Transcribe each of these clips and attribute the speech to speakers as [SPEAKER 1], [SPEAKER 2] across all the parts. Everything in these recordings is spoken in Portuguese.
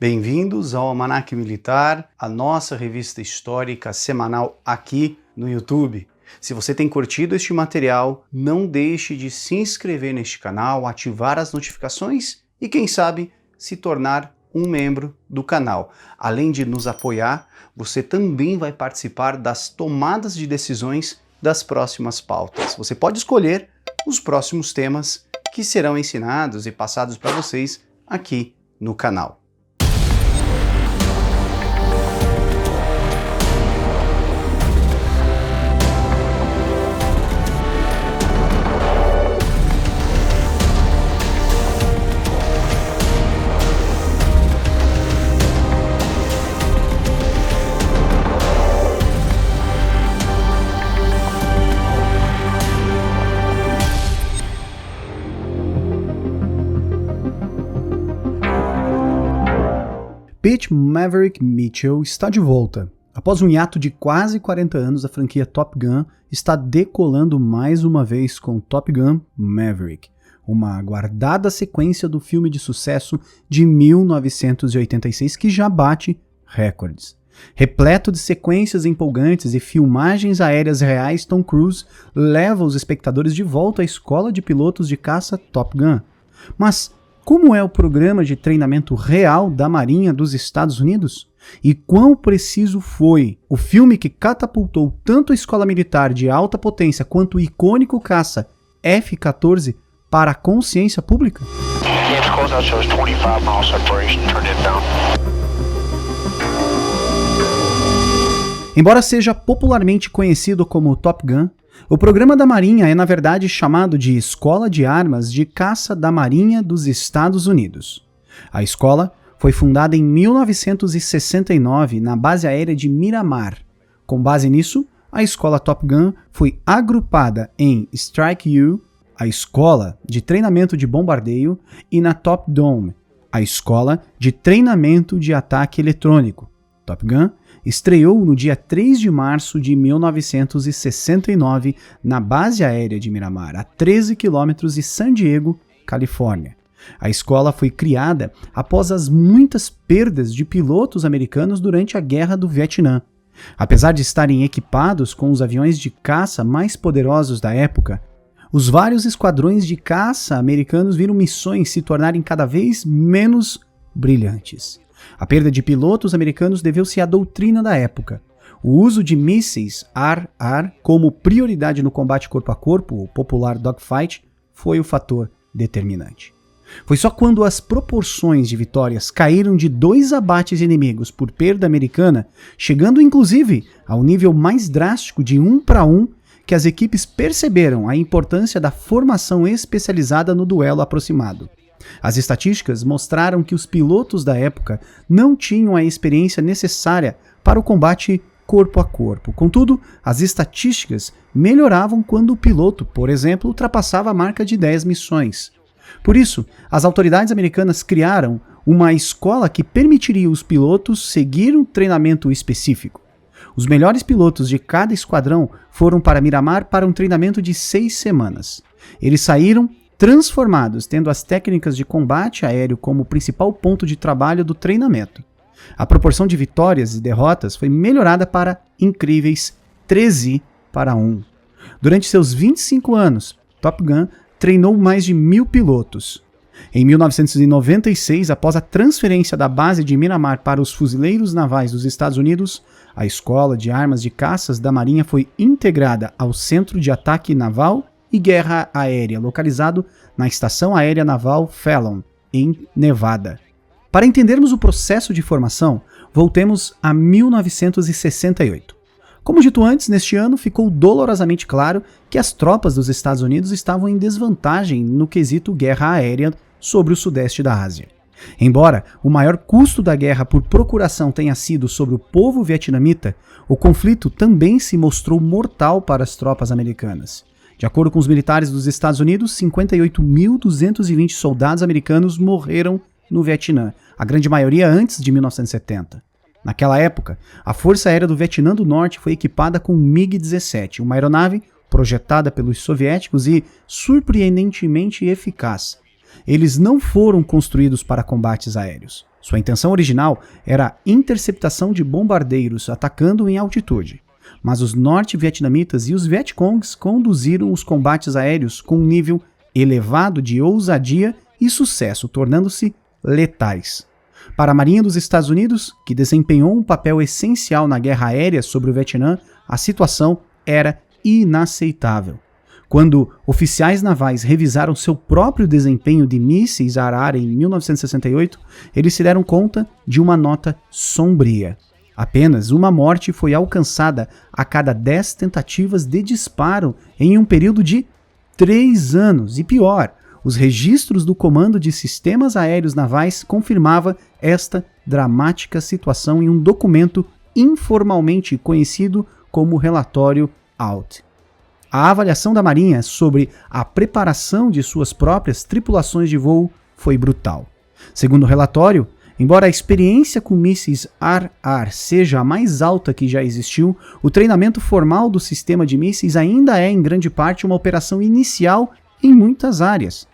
[SPEAKER 1] Bem-vindos ao Almanaque Militar, a nossa revista histórica semanal aqui no YouTube. Se você tem curtido este material, não deixe de se inscrever neste canal, ativar as notificações e, quem sabe, se tornar um membro do canal. Além de nos apoiar, você também vai participar das tomadas de decisões das próximas pautas. Você pode escolher os próximos temas que serão ensinados e passados para vocês aqui no canal.
[SPEAKER 2] Pete Maverick Mitchell está de volta. Após um hiato de quase 40 anos, a franquia Top Gun está decolando mais uma vez com Top Gun Maverick, uma aguardada sequência do filme de sucesso de 1986 que já bate recordes. Repleto de sequências empolgantes e filmagens aéreas reais, Tom Cruise leva os espectadores de volta à escola de pilotos de caça Top Gun. Mas como é o programa de treinamento real da Marinha dos Estados Unidos? E quão preciso foi o filme que catapultou tanto a escola militar de alta potência quanto o icônico caça F-14 para a consciência pública? Embora seja popularmente conhecido como Top Gun, o programa da Marinha é na verdade chamado de Escola de Armas de Caça da Marinha dos Estados Unidos. A escola foi fundada em 1969 na base aérea de Miramar. Com base nisso, a escola Top Gun foi agrupada em Strike U, a escola de treinamento de bombardeio, e na Top Dome, a escola de treinamento de ataque eletrônico. Top Gun estreou no dia 3 de março de 1969 na base aérea de Miramar, a 13 quilômetros de San Diego, Califórnia. A escola foi criada após as muitas perdas de pilotos americanos durante a Guerra do Vietnã. Apesar de estarem equipados com os aviões de caça mais poderosos da época, os vários esquadrões de caça americanos viram missões se tornarem cada vez menos brilhantes. A perda de pilotos americanos deveu-se à doutrina da época. O uso de mísseis ar-ar como prioridade no combate corpo a corpo, o popular dogfight, foi o fator determinante. Foi só quando as proporções de vitórias caíram de 2 abates inimigos por perda americana, chegando inclusive ao nível mais drástico de 1 para 1, que as equipes perceberam a importância da formação especializada no duelo aproximado. As estatísticas mostraram que os pilotos da época não tinham a experiência necessária para o combate corpo a corpo. Contudo, as estatísticas melhoravam quando o piloto, por exemplo, ultrapassava a marca de 10 missões. Por isso, as autoridades americanas criaram uma escola que permitiria os pilotos seguir um treinamento específico. Os melhores pilotos de cada esquadrão foram para Miramar para um treinamento de 6 semanas. Eles saíram transformados, tendo as técnicas de combate aéreo como principal ponto de trabalho do treinamento. A proporção de vitórias e derrotas foi melhorada para incríveis 13 para 1. Durante seus 25 anos, Top Gun treinou mais de 1.000 pilotos. Em 1996, após a transferência da base de Miramar para os fuzileiros navais dos Estados Unidos, a Escola de Armas de Caças da Marinha foi integrada ao Centro de Ataque Naval e Guerra Aérea, localizado na Estação Aérea Naval Fallon, em Nevada. Para entendermos o processo de formação, voltemos a 1968. Como dito antes, neste ano ficou dolorosamente claro que as tropas dos Estados Unidos estavam em desvantagem no quesito guerra aérea sobre o sudeste da Ásia. Embora o maior custo da guerra por procuração tenha sido sobre o povo vietnamita, o conflito também se mostrou mortal para as tropas americanas. De acordo com os militares dos Estados Unidos, 58.220 soldados americanos morreram no Vietnã, a grande maioria antes de 1970. Naquela época, a Força Aérea do Vietnã do Norte foi equipada com MiG-17, uma aeronave projetada pelos soviéticos e surpreendentemente eficaz. Eles não foram construídos para combates aéreos. Sua intenção original era a interceptação de bombardeiros atacando em altitude, mas os norte-vietnamitas e os Vietcongs conduziram os combates aéreos com um nível elevado de ousadia e sucesso, tornando-se letais. Para a Marinha dos Estados Unidos, que desempenhou um papel essencial na guerra aérea sobre o Vietnã, a situação era inaceitável. Quando oficiais navais revisaram seu próprio desempenho de mísseis ar-ar em 1968, eles se deram conta de uma nota sombria. Apenas uma morte foi alcançada a cada 10 tentativas de disparo em um período de 3 anos. E pior, os registros do Comando de Sistemas Aéreos Navais confirmava esta dramática situação em um documento informalmente conhecido como Relatório ALT. A avaliação da Marinha sobre a preparação de suas próprias tripulações de voo foi brutal. Segundo o relatório, embora a experiência com mísseis ar-ar seja a mais alta que já existiu, o treinamento formal do sistema de mísseis ainda é, em grande parte, uma operação inicial em muitas áreas.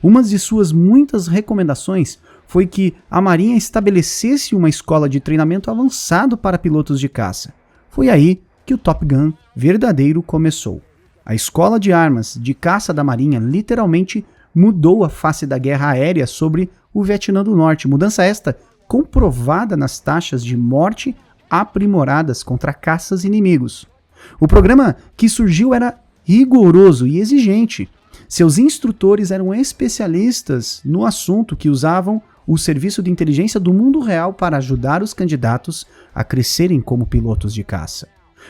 [SPEAKER 2] Uma de suas muitas recomendações foi que a Marinha estabelecesse uma escola de treinamento avançado para pilotos de caça. Foi aí que o Top Gun verdadeiro começou. A escola de armas de caça da Marinha literalmente mudou a face da guerra aérea sobre o Vietnã do Norte, mudança esta comprovada nas taxas de morte aprimoradas contra caças inimigos. O programa que surgiu era rigoroso e exigente. Seus instrutores eram especialistas no assunto que usavam o serviço de inteligência do mundo real para ajudar os candidatos a crescerem como pilotos de caça.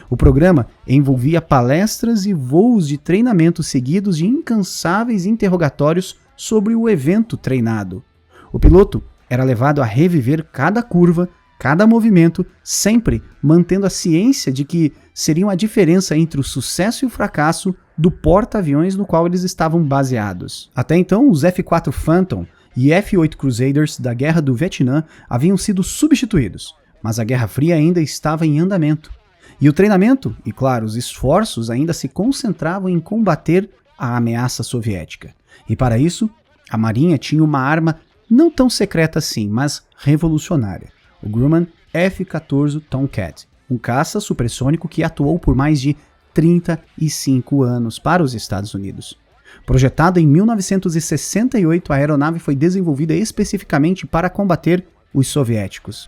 [SPEAKER 2] O programa envolvia palestras e voos de treinamento seguidos de incansáveis interrogatórios sobre o evento treinado. O piloto era levado a reviver cada curva, cada movimento, sempre mantendo a ciência de que seriam a diferença entre o sucesso e o fracasso do porta-aviões no qual eles estavam baseados. Até então, os F-4 Phantom e F-8 Crusaders da Guerra do Vietnã haviam sido substituídos, mas a Guerra Fria ainda estava em andamento. E o treinamento, e claro, os esforços ainda se concentravam em combater a ameaça soviética. E para isso, a Marinha tinha uma arma não tão secreta assim, mas revolucionária, o Grumman F-14 Tomcat, um caça supersônico que atuou por mais de 35 anos para os Estados Unidos. Projetada em 1968, a aeronave foi desenvolvida especificamente para combater os soviéticos.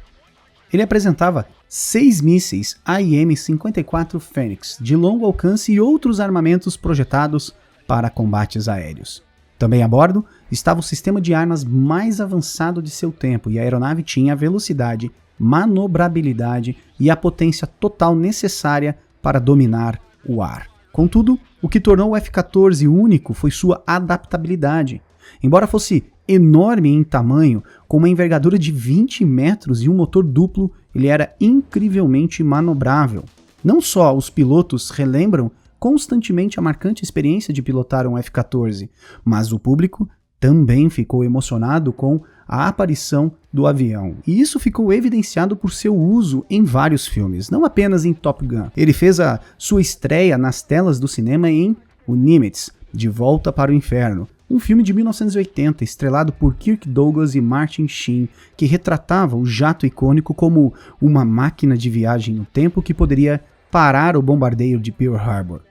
[SPEAKER 2] Ele apresentava 6 mísseis AIM-54 Fênix de longo alcance e outros armamentos projetados para combates aéreos. Também a bordo estava o sistema de armas mais avançado de seu tempo e a aeronave tinha a velocidade, manobrabilidade e a potência total necessária para dominar o ar. Contudo, o que tornou o F-14 único foi sua adaptabilidade. Embora fosse enorme em tamanho, com uma envergadura de 20 metros e um motor duplo, ele era incrivelmente manobrável. Não só os pilotos relembram constantemente a marcante experiência de pilotar um F-14, mas o público também ficou emocionado com a aparição do avião. E isso ficou evidenciado por seu uso em vários filmes, não apenas em Top Gun. Ele fez a sua estreia nas telas do cinema em O Nimitz, De Volta para o Inferno, um filme de 1980 estrelado por Kirk Douglas e Martin Sheen, que retratava o jato icônico como uma máquina de viagem no tempo que poderia parar o bombardeio de Pearl Harbor.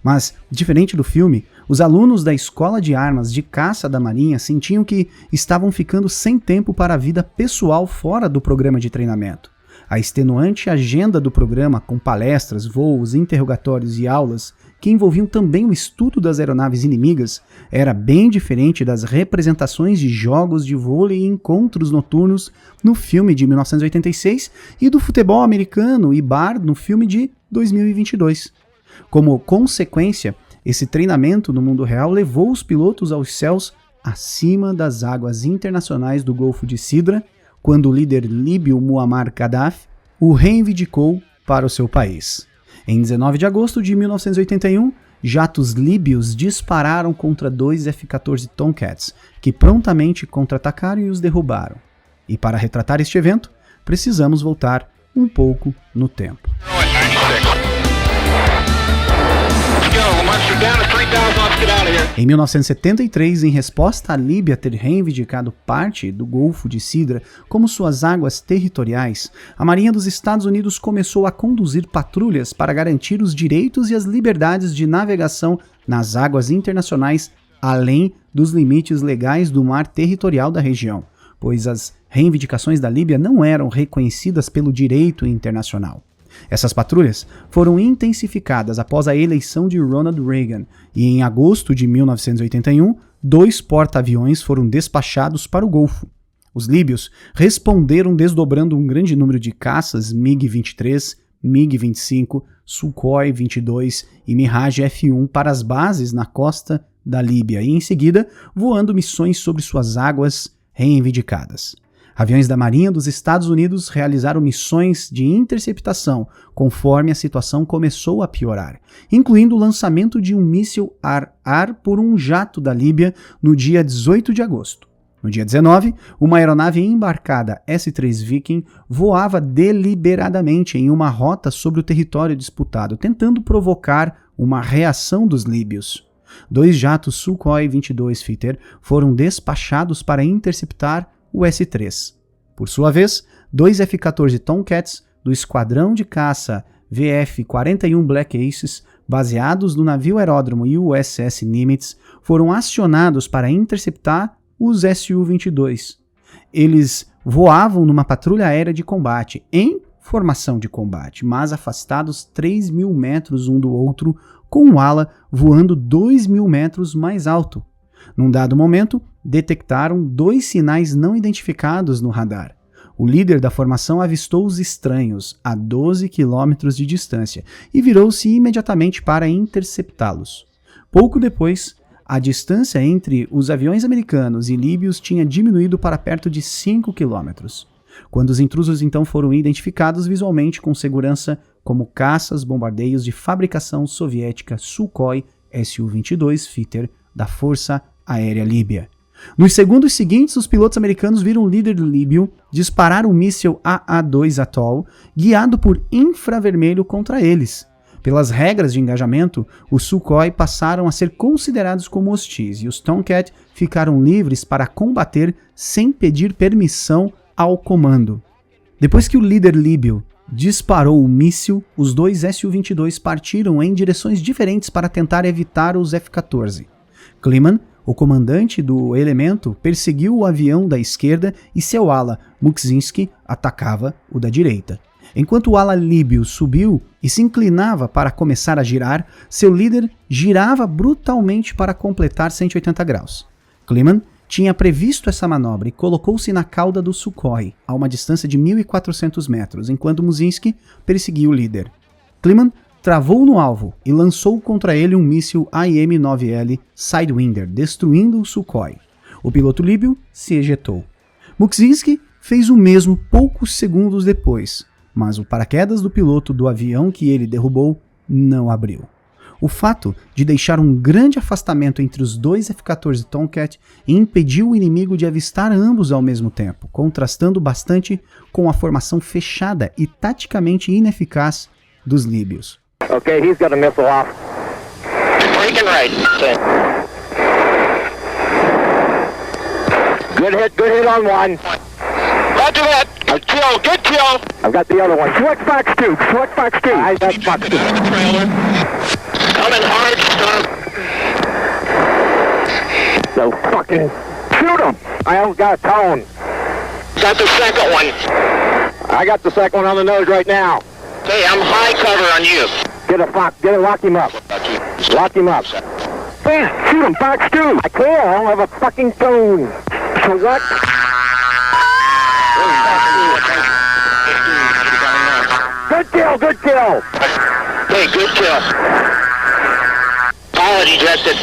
[SPEAKER 2] Mas, diferente do filme, os alunos da Escola de Armas de Caça da Marinha sentiam que estavam ficando sem tempo para a vida pessoal fora do programa de treinamento. A extenuante agenda do programa, com palestras, voos, interrogatórios e aulas, que envolviam também o estudo das aeronaves inimigas, era bem diferente das representações de jogos de vôlei e encontros noturnos no filme de 1986 e do futebol americano e bar no filme de 2022. Como consequência, esse treinamento no mundo real levou os pilotos aos céus acima das águas internacionais do Golfo de Sidra, quando o líder líbio Muammar Gaddafi o reivindicou para o seu país. Em 19 de agosto de 1981, jatos líbios dispararam contra 2 F-14 Tomcats, que prontamente contra-atacaram e os derrubaram. E para retratar este evento, precisamos voltar um pouco no tempo.
[SPEAKER 3] Let's go. Munster down to 3
[SPEAKER 2] Em 1973, em resposta à Líbia ter reivindicado parte do Golfo de Sidra como suas águas territoriais, a Marinha dos Estados Unidos começou a conduzir patrulhas para garantir os direitos e as liberdades de navegação nas águas internacionais, além dos limites legais do mar territorial da região, pois as reivindicações da Líbia não eram reconhecidas pelo direito internacional. Essas patrulhas foram intensificadas após a eleição de Ronald Reagan e em agosto de 1981, 2 porta-aviões foram despachados para o Golfo. Os líbios responderam desdobrando um grande número de caças MiG-23, MiG-25, Sukhoi 22 e Mirage F-1 para as bases na costa da Líbia e, em seguida, voando missões sobre suas águas reivindicadas. Aviões da Marinha dos Estados Unidos realizaram missões de interceptação conforme a situação começou a piorar, incluindo o lançamento de um míssil ar-ar por um jato da Líbia no dia 18 de agosto. No dia 19, uma aeronave embarcada S-3 Viking voava deliberadamente em uma rota sobre o território disputado, tentando provocar uma reação dos líbios. 2 jatos Sukhoi 22 Fighter foram despachados para interceptar o S-3. Por sua vez, 2 F-14 Tomcats do esquadrão de caça VF-41 Black Aces, baseados no navio aeródromo USS Nimitz, foram acionados para interceptar os Su-22. Eles voavam numa patrulha aérea de combate, em formação de combate, mas afastados 3.000 metros um do outro, com o ala voando 2.000 metros mais alto. Num dado momento, detectaram 2 sinais não identificados no radar. O líder da formação avistou os estranhos a 12 quilômetros de distância e virou-se imediatamente para interceptá-los. Pouco depois, a distância entre os aviões americanos e líbios tinha diminuído para perto de 5 quilômetros. Quando os intrusos então foram identificados visualmente com segurança como caças bombardeios de fabricação soviética Sukhoi Su-22 Fighter da Força Aérea Líbia. Nos segundos seguintes, os pilotos americanos viram o líder líbio disparar o míssil AA-2 Atoll, guiado por infravermelho contra eles. Pelas regras de engajamento, os Sukhoi passaram a ser considerados como hostis e os Tomcat ficaram livres para combater sem pedir permissão ao comando. Depois que o líder líbio disparou o míssil, os 2 Su-22 partiram em direções diferentes para tentar evitar os F-14. Kliman, o comandante do elemento, perseguiu o avião da esquerda e seu ala, Muksinski, atacava o da direita. Enquanto o ala líbio subiu e se inclinava para começar a girar, seu líder girava brutalmente para completar 180 graus. Kliman tinha previsto essa manobra e colocou-se na cauda do Sukhoi, a uma distância de 1.400 metros, enquanto Muksinski perseguia o líder. Kliman travou no alvo e lançou contra ele um míssil AIM-9L Sidewinder, destruindo o Sukhoi. O piloto líbio se ejetou. Muksinski fez o mesmo poucos segundos depois, mas o paraquedas do piloto do avião que ele derrubou não abriu. O fato de deixar um grande afastamento entre os 2 F-14 Tomcat impediu o inimigo de avistar ambos ao mesmo tempo, contrastando bastante com a formação fechada e taticamente ineficaz dos líbios.
[SPEAKER 3] Okay, he's got a missile off. Breaking right. Good hit on one. Roger that. Kill, good kill. I've got the other one. Select Fox 2. I got Fox 2. Trailer. Coming hard, stop. So fucking shoot him. I haven't got a tone. Got the second one. I got the second one on the nose right now. Hey, I'm high cover on you. Lock him up. Lock him up. Fast, shoot him, Fox 2. I can't, I don't have a fucking tone. So what? Good kill. Hey, good kill. Pilot ejected.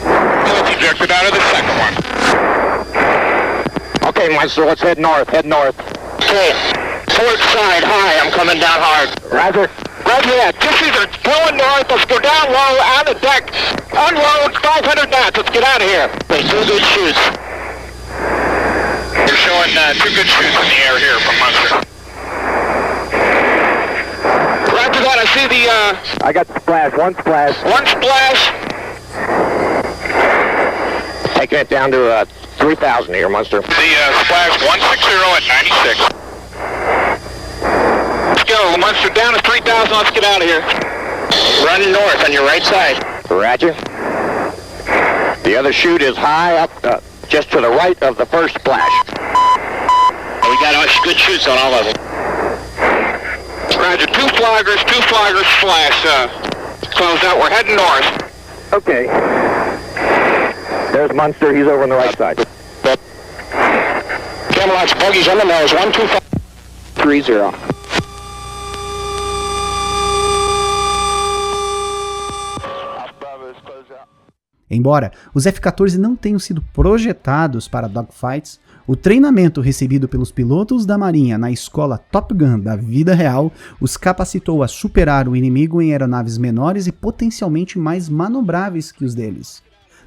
[SPEAKER 3] Pilot ejected out of the second one. Okay, Meister, let's head north. Okay. Port side, high, I'm coming down hard. Roger that. Kisses are going north, let's go down low, on the deck. Unload, 500 knots, let's get out of here. Okay, 2 good shoots. You're showing 2 good shoots in the air here from Munster. Roger that, I see the... I got the splash, one splash. One splash. Taking it down to 3,000 here, Munster.
[SPEAKER 4] The splash 160 at 96. Let's go, Munster, down to 3,000. Let's get out of here.
[SPEAKER 3] Running north on your right side. Roger. The other chute is high up, just to the right of the first splash. We got good chutes on all of them.
[SPEAKER 4] Roger, two flaggers, splash. Close out, we're heading north.
[SPEAKER 3] Okay. There's Munster, he's over on the right side. Camelot's bogies on the nose, 12530.
[SPEAKER 2] Embora os F-14 não tenham sido projetados para dogfights, o treinamento recebido pelos pilotos da Marinha na escola Top Gun da vida real os capacitou a superar o inimigo em aeronaves menores e potencialmente mais manobráveis que os deles.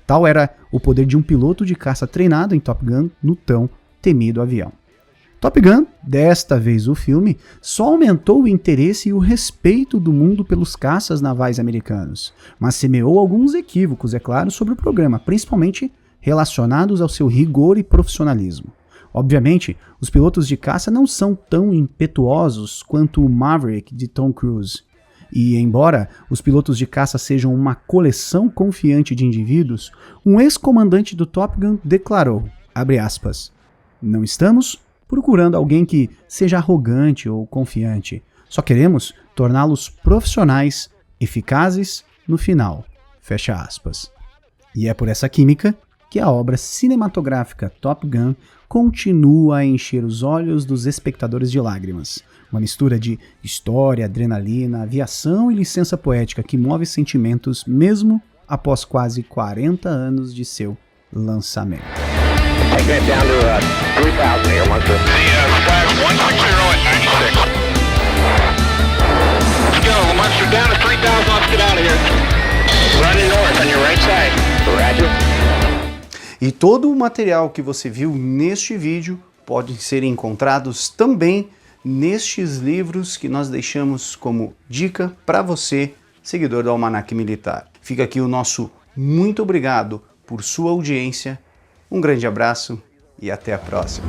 [SPEAKER 2] Tal era o poder de um piloto de caça treinado em Top Gun no tão temido avião. Top Gun, desta vez o filme, só aumentou o interesse e o respeito do mundo pelos caças navais americanos, mas semeou alguns equívocos, é claro, sobre o programa, principalmente relacionados ao seu rigor e profissionalismo. Obviamente, os pilotos de caça não são tão impetuosos quanto o Maverick de Tom Cruise. E, embora os pilotos de caça sejam uma coleção confiante de indivíduos, um ex-comandante do Top Gun declarou, abre aspas, "Não estamos procurando alguém que seja arrogante ou confiante. Só queremos torná-los profissionais, eficazes no final." Fecha aspas. E é por essa química que a obra cinematográfica Top Gun continua a encher os olhos dos espectadores de lágrimas. Uma mistura de história, adrenalina, aviação e licença poética que move sentimentos mesmo após quase 40 anos de seu lançamento.
[SPEAKER 3] Taking it down to 3,000 here, Munster.
[SPEAKER 4] The splash 160 at 96. Let's go, Munster, down to 3,000. Let's get out of here.
[SPEAKER 3] Running north on your right side. Roger.
[SPEAKER 1] E todo o material que você viu neste vídeo pode ser encontrados também nestes livros que nós deixamos como dica para você, seguidor do Almanac Militar. Fica aqui o nosso muito obrigado por sua audiência, um grande abraço e até a próxima.